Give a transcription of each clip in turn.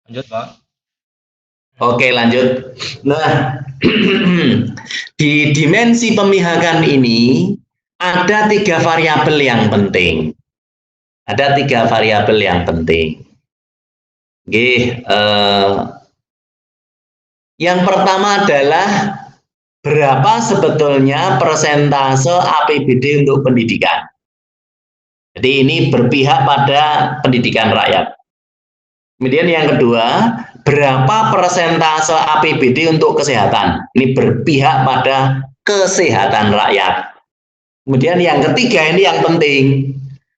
Lanjut, Pak. Oke, lanjut. Nah, di dimensi pemihakan ini ada 3 variabel yang penting. Ada 3 variabel yang penting. Oke, yang pertama adalah berapa sebetulnya persentase APBD untuk pendidikan. Jadi ini berpihak pada pendidikan rakyat. Kemudian yang kedua, berapa persentase APBD untuk kesehatan? Ini berpihak pada kesehatan rakyat. Kemudian yang ketiga, ini yang penting,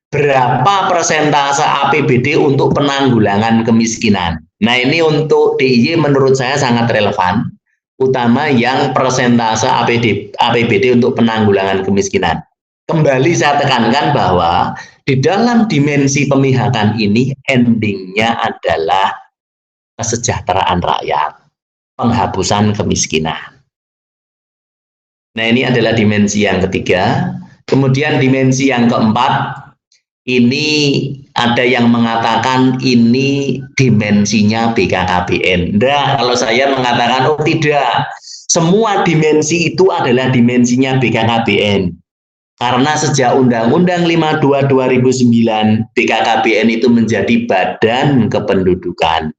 berapa persentase APBD untuk penanggulangan kemiskinan? Nah, ini untuk DIY menurut saya sangat relevan, utama yang persentase APBD untuk penanggulangan kemiskinan. Kembali saya tekankan bahwa di dalam dimensi pemihakan ini endingnya adalah kesejahteraan rakyat, penghapusan kemiskinan. Nah, ini adalah dimensi yang ketiga. Kemudian dimensi yang keempat, ini ada yang mengatakan ini dimensinya BKKBN. Nah, kalau saya mengatakan, oh tidak, semua dimensi itu adalah dimensinya BKKBN. Karena sejak Undang-Undang 52 2009, BKKBN itu menjadi badan kependudukan.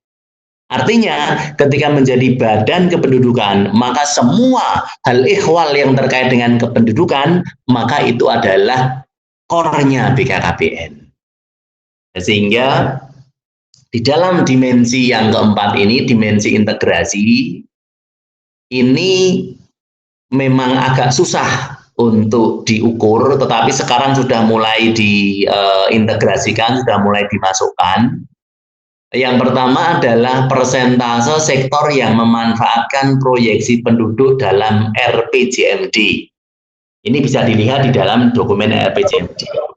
Artinya, ketika menjadi badan kependudukan, maka semua hal ihwal yang terkait dengan kependudukan, maka itu adalah core-nya BKKBN. Sehingga di dalam dimensi yang keempat ini, dimensi integrasi, ini memang agak susah untuk diukur, tetapi sekarang sudah mulai diintegrasikan, sudah mulai dimasukkan. Yang pertama adalah persentase sektor yang memanfaatkan proyeksi penduduk dalam RPJMD. Ini bisa dilihat di dalam dokumen RPJMD.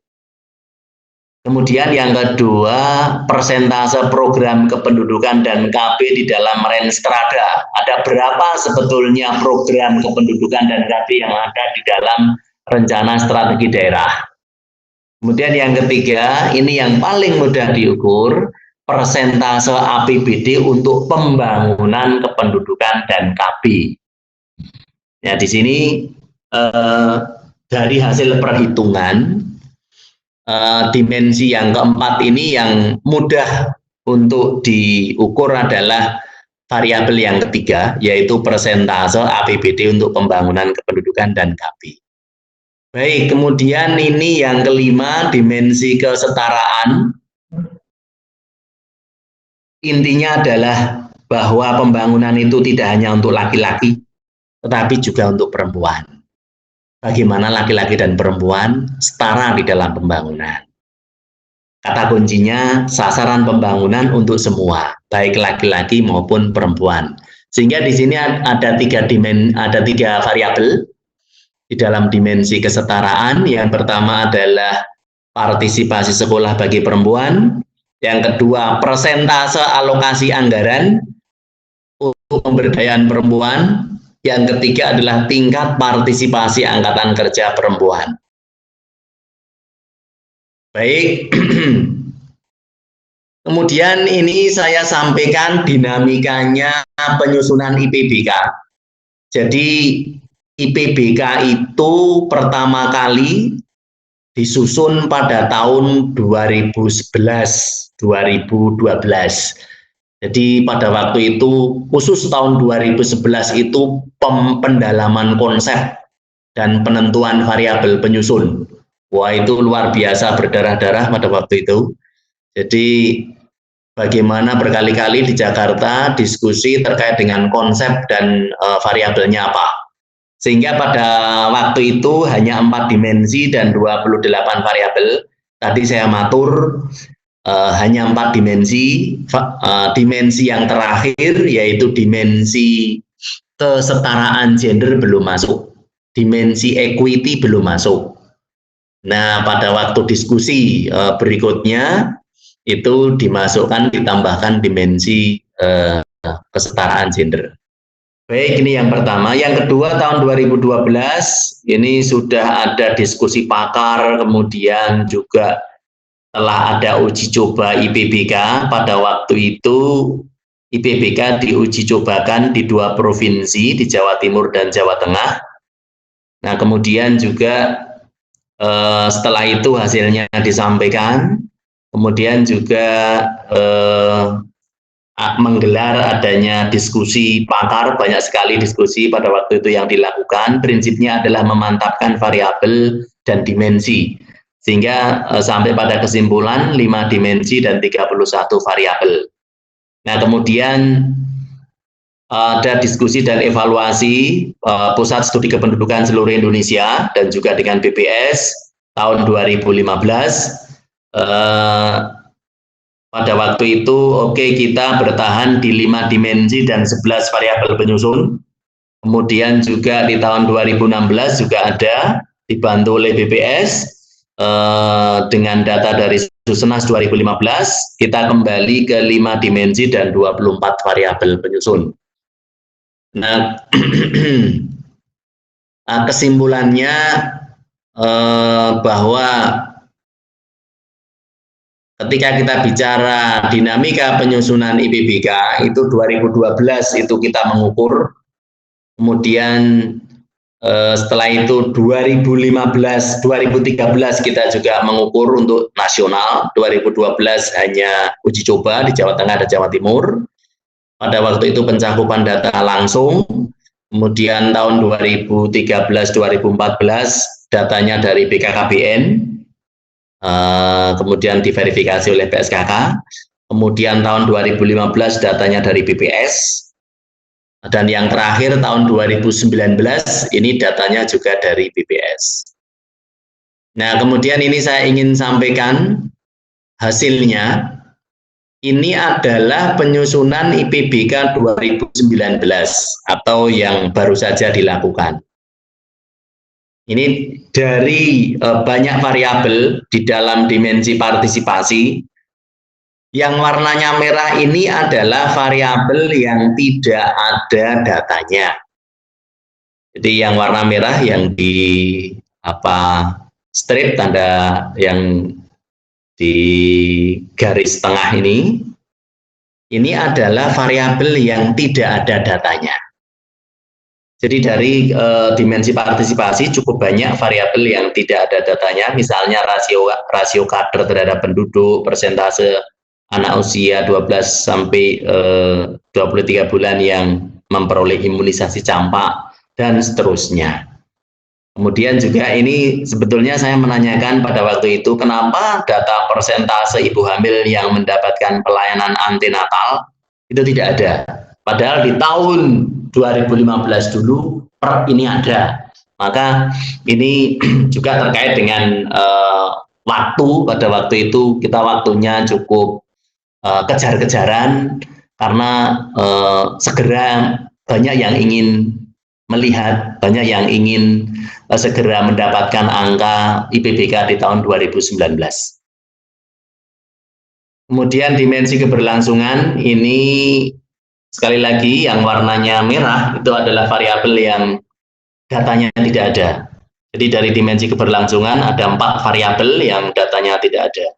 Kemudian yang kedua, persentase program kependudukan dan KB di dalam range strada. Ada berapa sebetulnya program kependudukan dan KB yang ada di dalam rencana strategi daerah. Kemudian yang ketiga, ini yang paling mudah diukur, persentase APBD untuk pembangunan kependudukan dan KB. Ya, di sini dari hasil perhitungan, dimensi yang keempat ini yang mudah untuk diukur adalah variabel yang ketiga, yaitu persentase APBD untuk pembangunan kependudukan dan KB. Baik, kemudian ini yang kelima, dimensi kesetaraan. Intinya adalah bahwa pembangunan itu tidak hanya untuk laki-laki, tetapi juga untuk perempuan. Bagaimana laki-laki dan perempuan setara di dalam pembangunan. Kata kuncinya, sasaran pembangunan untuk semua, baik laki-laki maupun perempuan. Sehingga di sini ada tiga variabel di dalam dimensi kesetaraan. Yang pertama adalah partisipasi sekolah bagi perempuan. Yang kedua, persentase alokasi anggaran untuk pemberdayaan perempuan. Yang ketiga adalah tingkat partisipasi angkatan kerja perempuan. Baik, kemudian ini saya sampaikan dinamikanya penyusunan IPBK. Jadi IPBK itu pertama kali disusun pada tahun 2011-2012. Jadi pada waktu itu, khusus tahun 2011 itu pendalaman konsep dan penentuan variabel penyusun. Wah, itu luar biasa berdarah-darah pada waktu itu. Jadi bagaimana berkali-kali di Jakarta diskusi terkait dengan konsep dan variabelnya apa. Sehingga pada waktu itu hanya 4 dimensi dan 28 variabel. Tadi saya matur hanya 4 dimensi. Dimensi yang terakhir yaitu dimensi kesetaraan gender belum masuk. Dimensi equity belum masuk. Nah, pada waktu diskusi berikutnya itu dimasukkan, ditambahkan dimensi kesetaraan gender. Baik, ini yang pertama. Yang kedua, tahun 2012 ini sudah ada diskusi pakar, kemudian juga telah ada uji coba IPBK. Pada waktu itu IPBK diuji cobakan di 2 provinsi, di Jawa Timur dan Jawa Tengah. Nah, kemudian juga setelah itu hasilnya disampaikan, kemudian juga menggelar adanya diskusi pakar, banyak sekali diskusi pada waktu itu yang dilakukan. Prinsipnya adalah memantapkan variabel dan dimensi, sehingga sampai pada kesimpulan 5 dimensi dan 31 variabel. Nah, kemudian ada diskusi dan evaluasi Pusat Studi Kependudukan seluruh Indonesia dan juga dengan BPS tahun 2015. Pada waktu itu kita bertahan di 5 dimensi dan 11 variabel penyusun. Kemudian juga di tahun 2016 juga ada dibantu oleh BPS dengan data dari Susenas 2015, kita kembali ke 5 dimensi dan 24 variabel penyusun. Nah, kesimpulannya bahwa ketika kita bicara dinamika penyusunan IPBK itu 2012 itu kita mengukur, kemudian setelah itu 2015, 2013 kita juga mengukur untuk nasional, 2012 hanya uji coba di Jawa Tengah dan Jawa Timur. Pada waktu itu pencakupan data langsung, kemudian tahun 2013-2014 datanya dari BKKBN, kemudian diverifikasi oleh PSKK, kemudian tahun 2015 datanya dari BPS, dan yang terakhir tahun 2019 ini datanya juga dari BPS. Nah, kemudian ini saya ingin sampaikan hasilnya. Ini adalah penyusunan IPBK 2019 atau yang baru saja dilakukan. Ini dari banyak variabel di dalam dimensi partisipasi. Yang warnanya merah ini adalah variabel yang tidak ada datanya. Jadi yang warna merah yang di strip tanda yang di garis tengah ini adalah variabel yang tidak ada datanya. Jadi dari dimensi partisipasi cukup banyak variabel yang tidak ada datanya, misalnya rasio kader terhadap penduduk, persentase anak usia 12 sampai 23 bulan yang memperoleh imunisasi campak, dan seterusnya. Kemudian juga ini sebetulnya saya menanyakan pada waktu itu, kenapa data persentase ibu hamil yang mendapatkan pelayanan antinatal itu tidak ada. Padahal di tahun 2015 dulu ini ada. Maka ini juga terkait dengan waktu. Pada waktu itu kita waktunya cukup kejar-kejaran karena segera banyak yang ingin melihat, banyak yang ingin segera mendapatkan angka IPBK di tahun 2019. Kemudian dimensi keberlangsungan ini sekali lagi yang warnanya merah itu adalah variabel yang datanya tidak ada. Jadi dari dimensi keberlangsungan ada 4 variabel yang datanya tidak ada.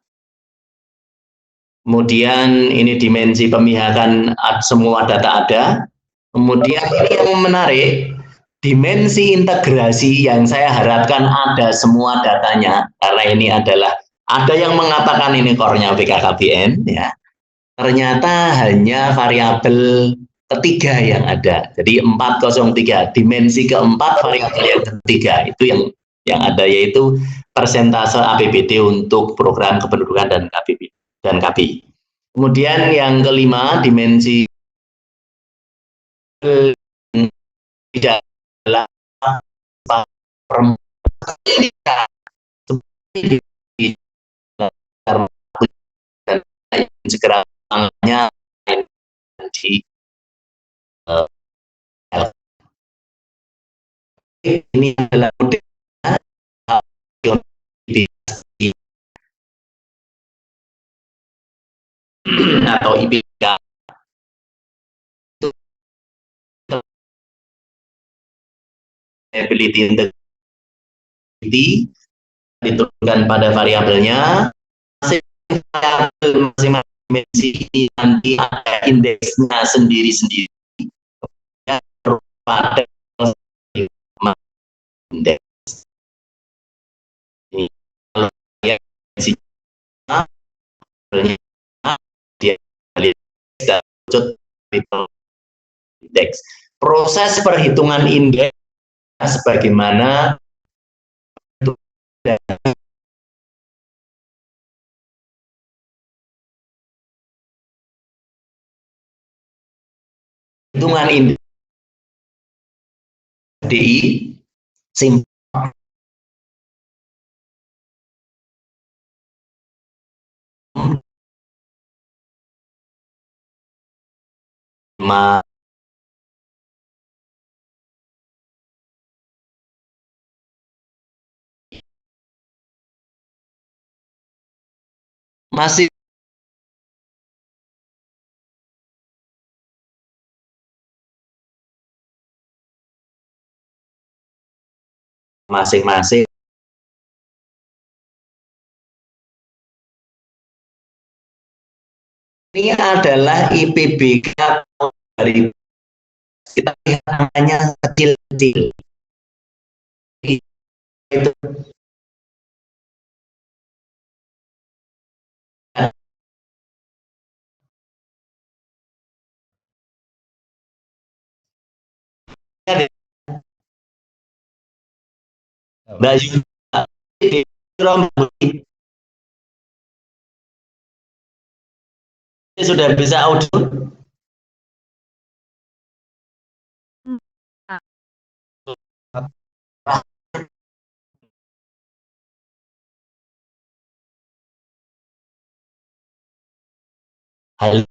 Kemudian ini dimensi pemihakan, semua data ada. Kemudian ini yang menarik, dimensi integrasi yang saya harapkan ada semua datanya, karena ini adalah, ada yang mengatakan ini core-nya BKKBN, ya. Ternyata hanya variabel ketiga yang ada. Jadi 403, dimensi keempat variabel yang ketiga itu yang ada, yaitu persentase APBD untuk program kependudukan dan KBI. Kemudian yang kelima, dimensi tidak adalah segera di ini adalah atau IPK itu ability integrity diturunkan pada variabelnya, masing-masing dimensi ini nanti ada indeksnya sendiri-sendiri. Pada indeks ini, kalau dia indeks. Proses perhitungan indeks sebagaimana hitungan indeks DI simpan masih masing-masing ini adalah IPBK dari kita lihat namanya kecil-kecil itu Bayu sudah bisa audio. Hal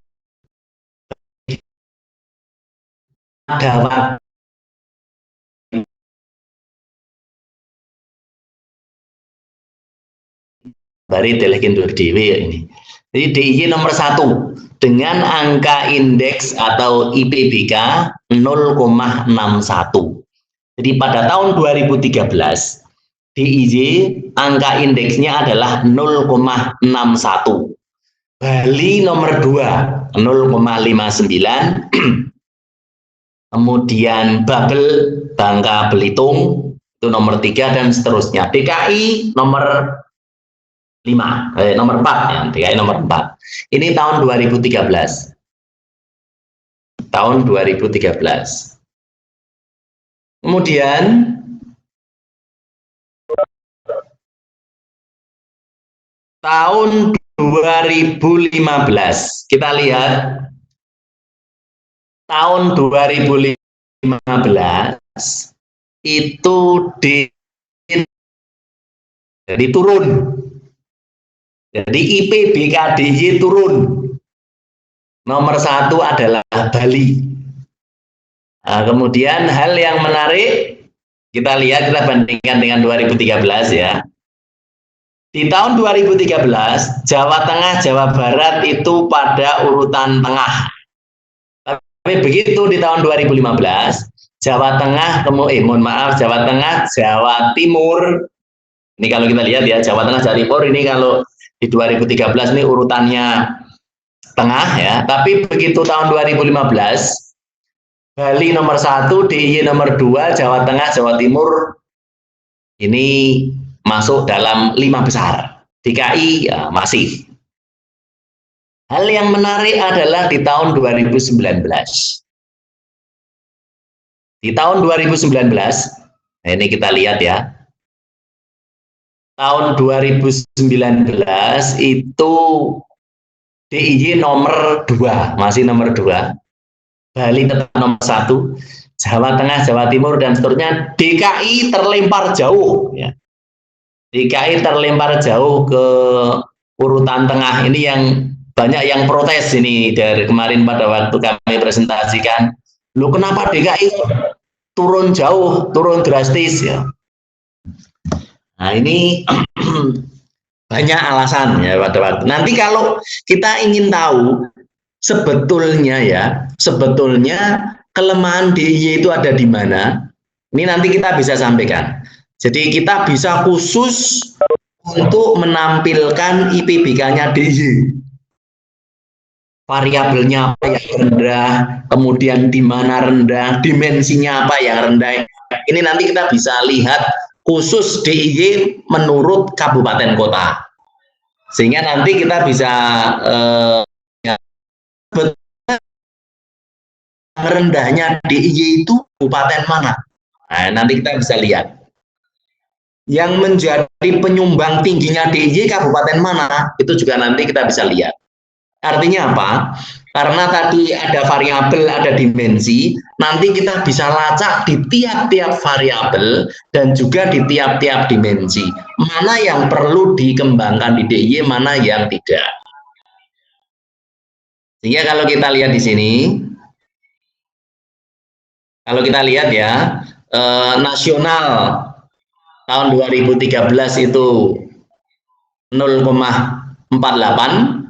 ada bari telekin dewe ini. Jadi DIY nomor 1 dengan angka indeks atau IPBK 0,61. Jadi pada tahun 2013 DIY angka indeksnya adalah 0,61. Bali nomor 2 0,59. Kemudian Babel Bangka Belitung itu nomor 3 dan seterusnya. DKI nomor 4 ya, DKI nomor 4. Ini tahun 2013. Tahun 2013. Kemudian tahun 2015 kita lihat tahun 2015 itu jadi turun. Jadi IPBK DIY turun. Nomor 1 adalah Bali. Nah, kemudian hal yang menarik kita lihat, kita bandingkan dengan 2013 ya. Di tahun 2013 Jawa Tengah, Jawa Barat itu pada urutan tengah. Tapi begitu di tahun 2015 Jawa Tengah, Jawa Tengah, Jawa Timur. Ini kalau kita lihat ya, Jawa Tengah, Jawa Timur ini kalau di 2013 ini urutannya tengah ya. Tapi begitu tahun 2015 Bali nomor 1, DIY nomor 2, Jawa Tengah, Jawa Timur ini masuk dalam 5 besar. DKI ya, masih. Hal yang menarik adalah di tahun 2019. Di tahun 2019, nah ini kita lihat ya. Tahun 2019 itu DIY nomor 2, masih nomor 2. Bali tetap nomor 1. Jawa Tengah, Jawa Timur dan seterusnya. DKI terlempar jauh ya. DKI terlempar jauh ke urutan tengah. Ini yang banyak yang protes ini dari kemarin pada waktu kami presentasikan. Loh, kenapa DKI turun jauh, turun drastis ya? Nah, ini banyak alasan ya pada waktu. Nanti kalau kita ingin tahu sebetulnya ya, sebetulnya kelemahan DIY itu ada di mana? Ini nanti kita bisa sampaikan. Jadi kita bisa khusus untuk menampilkan IPBK-nya DIY. variabelnya apa yang rendah, kemudian di mana rendah, dimensinya apa yang rendah. Ini nanti kita bisa lihat khusus DIY menurut kabupaten kota. Sehingga nanti kita bisa rendahnya DIY itu kabupaten mana. Nah, nanti kita bisa lihat. Yang menjadi penyumbang tingginya DIY kabupaten mana, itu juga nanti kita bisa lihat. Artinya apa? Karena tadi ada variabel, ada dimensi, nanti kita bisa lacak di tiap-tiap variabel dan juga di tiap-tiap dimensi. Mana yang perlu dikembangkan di DIY, mana yang tidak. Sehingga kalau kita lihat di sini, kalau kita lihat ya, nasional tahun 2013 itu 0,48,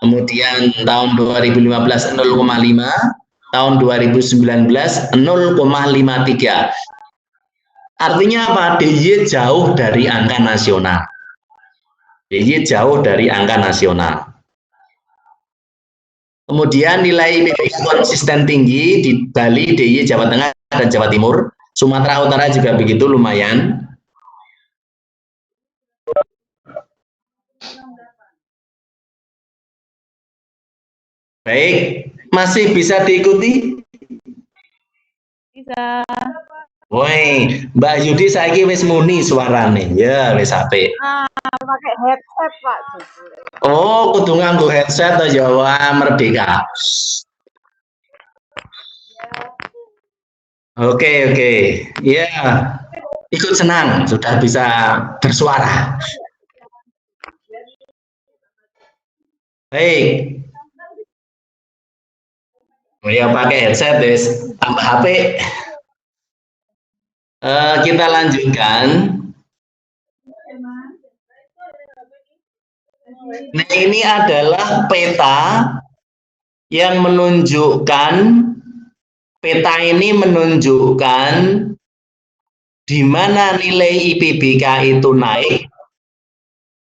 kemudian tahun 2015 0,5, tahun 2019 0,53. Artinya apa? DIY jauh dari angka nasional. DIY jauh dari angka nasional. Kemudian nilai IPB konsisten tinggi di Bali, DIY, Jawa Tengah, dan Jawa Timur. Sumatera Utara juga begitu, lumayan. Baik, masih bisa diikuti? Bisa. Woi, Mbak Yudi saiki wis muni suarane. Ya, wis apik. Pakai headset, Pak. Oh, kudu nganggo headset to ya, wah merdeka. Oke. Ya, ikut senang sudah bisa bersuara. Baik. Oh ya, pakai headset, guys. Tambah HP. Kita lanjutkan. Nah, ini adalah peta yang menunjukkan, peta ini menunjukkan di mana nilai IPBK itu naik,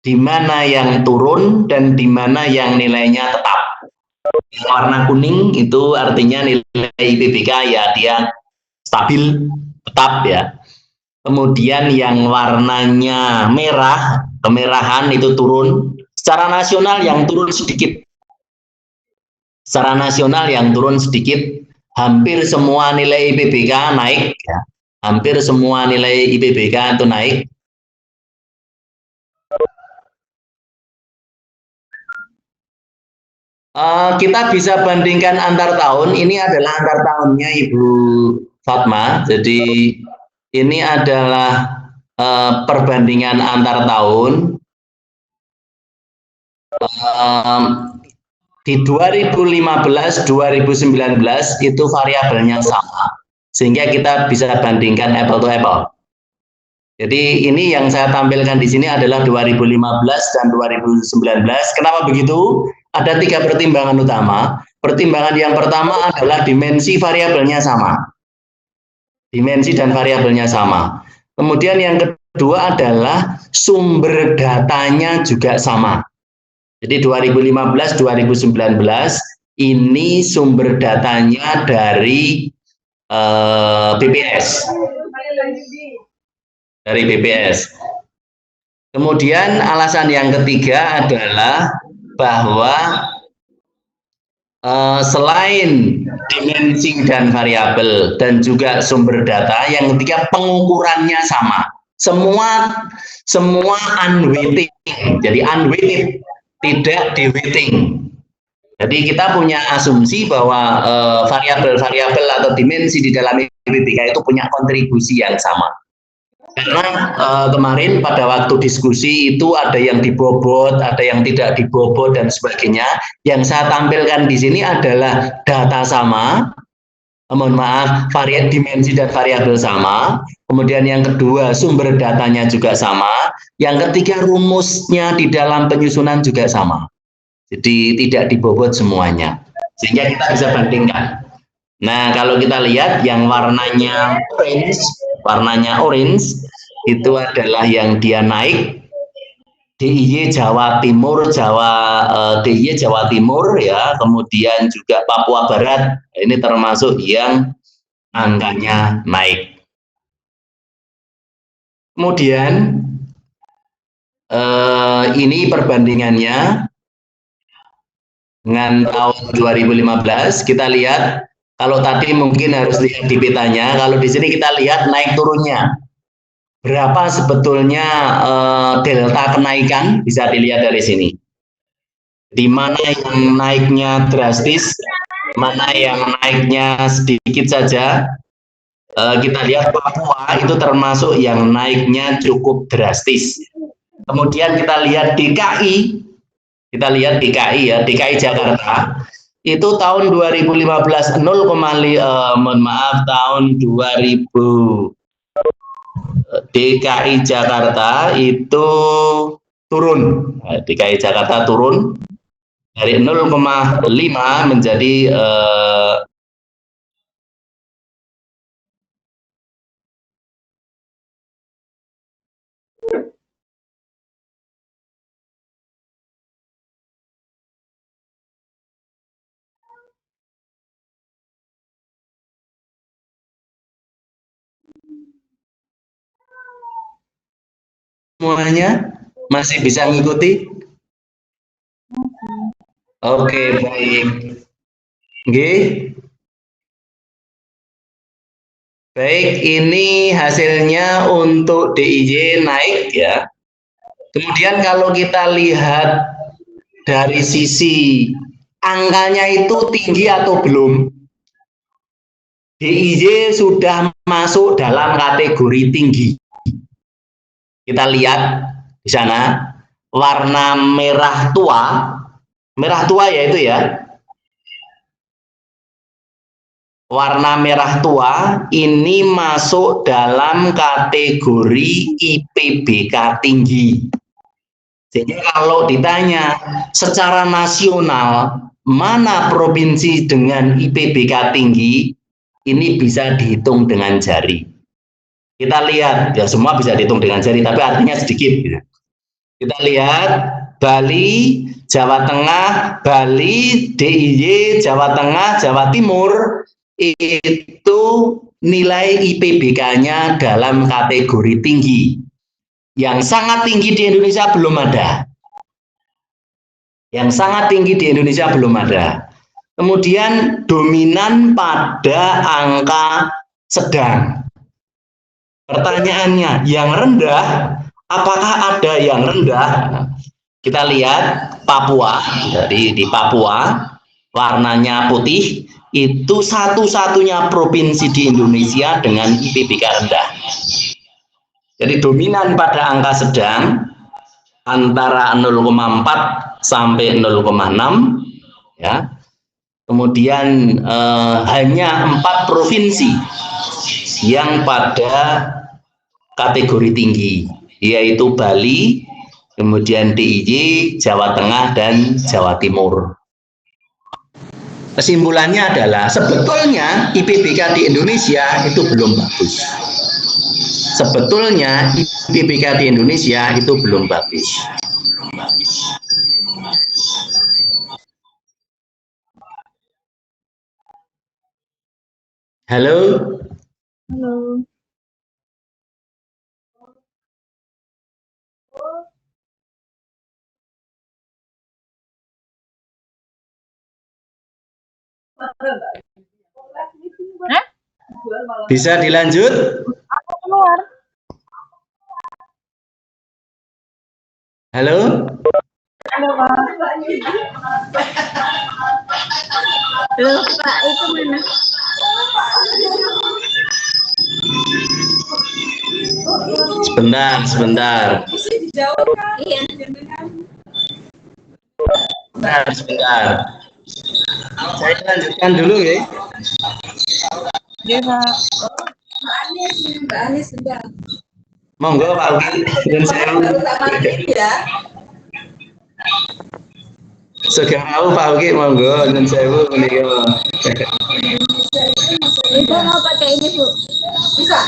di mana yang turun, dan di mana yang nilainya tetap. Yang warna kuning itu artinya nilai IPBK ya dia stabil, tetap ya. Kemudian yang warnanya merah, kemerahan itu turun. Secara nasional yang turun sedikit. Secara nasional yang turun sedikit. Hampir semua nilai IPBK naik. Ya. Hampir semua nilai IPBK itu naik. Kita bisa bandingkan antar tahun. Ini adalah antar tahunnya Ibu Fatma. Jadi ini adalah perbandingan antar tahun. Di 2015-2019 itu variabelnya sama. Sehingga kita bisa bandingkan apple to apple. Jadi ini yang saya tampilkan di sini adalah 2015 dan 2019. Kenapa begitu? Ada 3 pertimbangan utama. Pertimbangan yang pertama adalah dimensi variabelnya sama. Dimensi dan variabelnya sama. Kemudian yang kedua adalah sumber datanya juga sama. Jadi 2015-2019 ini sumber datanya dari BPS. Dari BPS. Kemudian alasan yang ketiga adalah bahwa selain dimensi dan variabel dan juga sumber data, yang ketiga pengukurannya sama. Semua unweighted. Jadi unweighted, tidak di-weighting. Jadi kita punya asumsi bahwa variabel-variabel atau dimensi di dalam IPBK itu punya kontribusi yang sama. Karena kemarin pada waktu diskusi itu ada yang dibobot, ada yang tidak dibobot dan sebagainya. Yang saya tampilkan di sini adalah data sama, mohon maaf, dimensi dan variabel sama. Kemudian yang kedua sumber datanya juga sama. Yang ketiga rumusnya di dalam penyusunan juga sama. Jadi tidak dibobot semuanya. Sehingga kita bisa bandingkan. Nah, kalau kita lihat yang warnanya orange itu adalah yang dia naik. DIY Jawa Timur, DIY Jawa Timur ya, kemudian juga Papua Barat, ini termasuk yang angkanya naik. Kemudian ini perbandingannya dengan tahun 2015, kita lihat, kalau tadi mungkin harus lihat di petanya, kalau di sini kita lihat naik turunnya. Berapa sebetulnya delta kenaikan, bisa dilihat dari sini. Di mana yang naiknya drastis, mana yang naiknya sedikit saja. Kita lihat Papua itu termasuk yang naiknya cukup drastis. Kemudian kita lihat DKI, ya, DKI Jakarta, itu tahun 2015 mohon maaf, tahun 2000 DKI Jakarta itu turun, DKI Jakarta turun dari 0,5 menjadi semuanya masih bisa mengikuti? Oke, baik. Oke. Baik, ini hasilnya untuk DIY naik ya. Kemudian kalau kita lihat dari sisi angkanya itu tinggi atau belum, DIY sudah masuk dalam kategori tinggi. Kita lihat di sana warna merah tua ya itu ya. Warna merah tua ini masuk dalam kategori IPBK tinggi. Sehingga kalau ditanya secara nasional mana provinsi dengan IPBK tinggi, ini bisa dihitung dengan jari. Kita lihat, ya semua bisa dihitung dengan jari, tapi artinya sedikit. Gitu. Kita lihat Bali, Jawa Tengah, Bali, DIY, Jawa Tengah, Jawa Timur, itu nilai IPBK-nya dalam kategori tinggi. Yang sangat tinggi di Indonesia belum ada. Yang sangat tinggi di Indonesia belum ada. Kemudian dominan pada angka sedang. Pertanyaannya, yang rendah, apakah ada yang rendah? Kita lihat Papua, dari di Papua, warnanya putih, itu satu-satunya provinsi di Indonesia dengan IPBK rendah. Jadi dominan pada angka sedang, antara 0,4 sampai 0,6, ya. Kemudian hanya 4 provinsi yang pada kategori tinggi, yaitu Bali, kemudian DIY, Jawa Tengah, dan Jawa Timur. Kesimpulannya adalah sebetulnya IPBK di Indonesia itu belum bagus. Sebetulnya IPBK di Indonesia itu belum bagus. Halo? Halo. Bisa dilanjut? Aku keluar. Halo? Halo, Pak. Halo, Pak. Itu mana? Sebentar. Iya. Sebentar. Saya lanjutkan dulu ya. Iya, Pak. Mbak Anis sudah. Monggo Pak Uki dan saya. Ya. Sekarang Pak Uki monggo dan saya menikah. Bisa mau pakai ini Bu? Bisa.